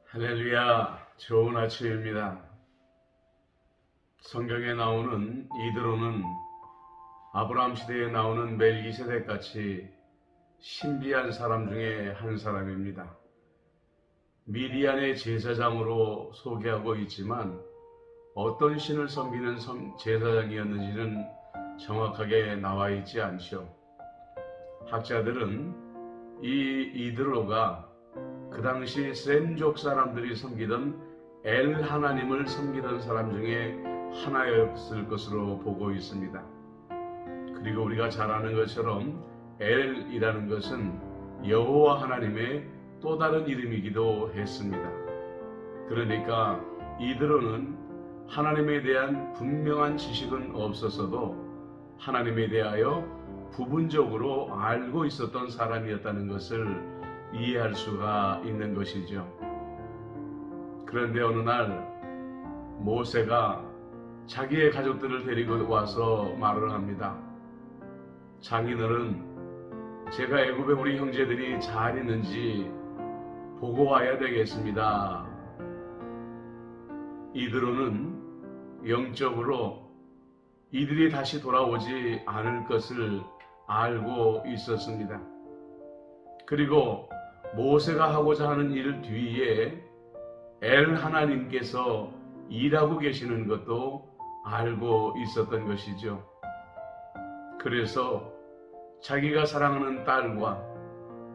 할렐루야, 좋은 아침입니다. 성경에 나오는 이드로는 아브라함 시대에 나오는 멜기세덱 같이 신비한 사람 중에 한 사람입니다. 미디안의 제사장으로 소개하고 있지만 어떤 신을 섬기는 제사장이었는지는 정확하게 나와 있지 않죠. 학자들은 이 이드로가 그 당시 셈족 사람들이 섬기던 엘 하나님을 섬기던 사람 중에 하나였을 것으로 보고 있습니다. 그리고 우리가 잘 아는 것처럼 엘이라는 것은 여호와 하나님의 또 다른 이름이기도 했습니다. 그러니까 이드로는 하나님에 대한 분명한 지식은 없었어도 하나님에 대하여 부분적으로 알고 있었던 사람이었다는 것을 이해할 수가 있는 것이죠. 그런데 어느 날 모세가 자기의 가족들을 데리고 와서 말을 합니다. 장인어른, 제가 애굽에 우리 형제들이 잘 있는지 보고 와야 되겠습니다. 이드로는 영적으로 이들이 다시 돌아오지 않을 것을 알고 있었습니다. 그리고 모세가 하고자 하는 일 뒤에 엘 하나님께서 일하고 계시는 것도 알고 있었던 것이죠. 그래서 자기가 사랑하는 딸과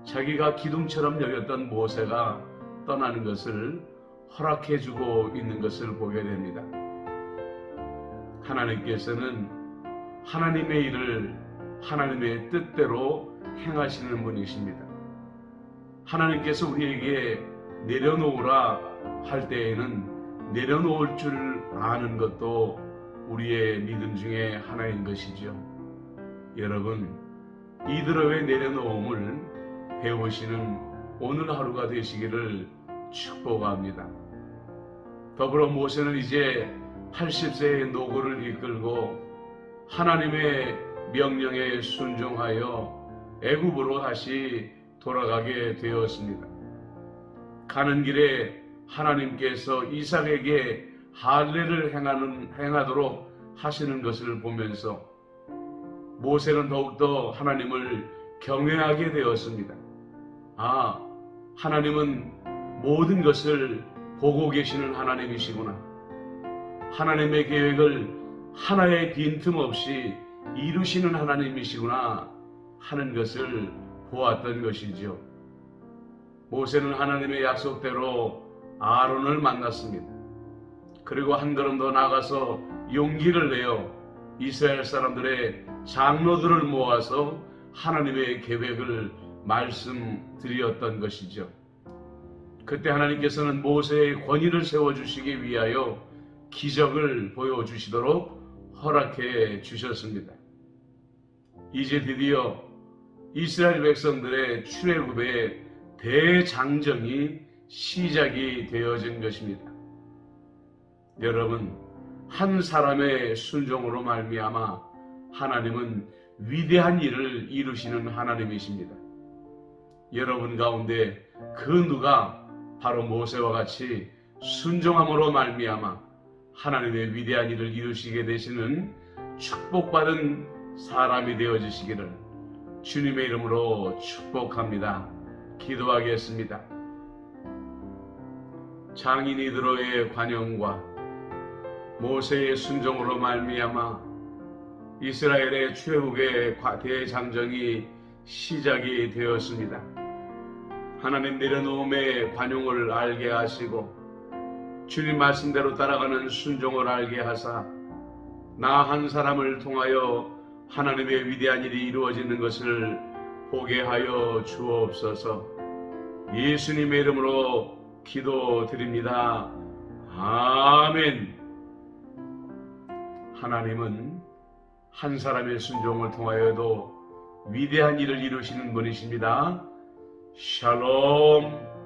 자기가 기둥처럼 여겼던 모세가 떠나는 것을 허락해주고 있는 것을 보게 됩니다. 하나님께서는 하나님의 일을 하나님의 뜻대로 행하시는 분이십니다. 하나님께서 우리에게 내려놓으라 할 때에는 내려놓을 줄 아는 것도 우리의 믿음 중에 하나인 것이죠. 여러분, 이드로의 내려놓음을 배우시는 오늘 하루가 되시기를 축복합니다. 더불어 모세는 이제 80세의 노고를 이끌고 하나님의 명령에 순종하여 애굽으로 다시 돌아가게 되었습니다. 가는 길에 하나님께서 이삭에게 할례를 행하도록 하시는 것을 보면서 모세는 더욱더 하나님을 경외하게 되었습니다. 하나님은 모든 것을 보고 계시는 하나님이시구나. 하나님의 계획을 하나의 빈틈없이 이루시는 하나님이시구나 하는 것을 보았던 것이죠. 모세는 하나님의 약속대로 아론을 만났습니다. 그리고 한 걸음 더 나가서 용기를 내어 이스라엘 사람들의 장로들을 모아서 하나님의 계획을 말씀드렸던 것이죠. 그때 하나님께서는 모세의 권위를 세워주시기 위하여 기적을 보여주시도록 허락해 주셨습니다. 이제 드디어 이스라엘 백성들의 출애굽의 대장정이 시작이 되어진 것입니다. 여러분, 한 사람의 순종으로 말미암아 하나님은 위대한 일을 이루시는 하나님이십니다. 여러분 가운데 그 누가 바로 모세와 같이 순종함으로 말미암아 하나님의 위대한 일을 이루시게 되시는 축복받은 사람이 되어주시기를 주님의 이름으로 축복합니다. 기도하겠습니다. 장인 이드로의 관용과 모세의 순종으로 말미암아 이스라엘의 출애굽의 대장정이 시작이 되었습니다. 하나님 내려놓음의 관용을 알게 하시고 주님 말씀대로 따라가는 순종을 알게 하사 나 한 사람을 통하여 하나님의 위대한 일이 이루어지는 것을 보게 하여 주옵소서. 예수님의 이름으로 기도드립니다. 아멘. 하나님은 한 사람의 순종을 통하여도 위대한 일을 이루시는 분이십니다. 샬롬.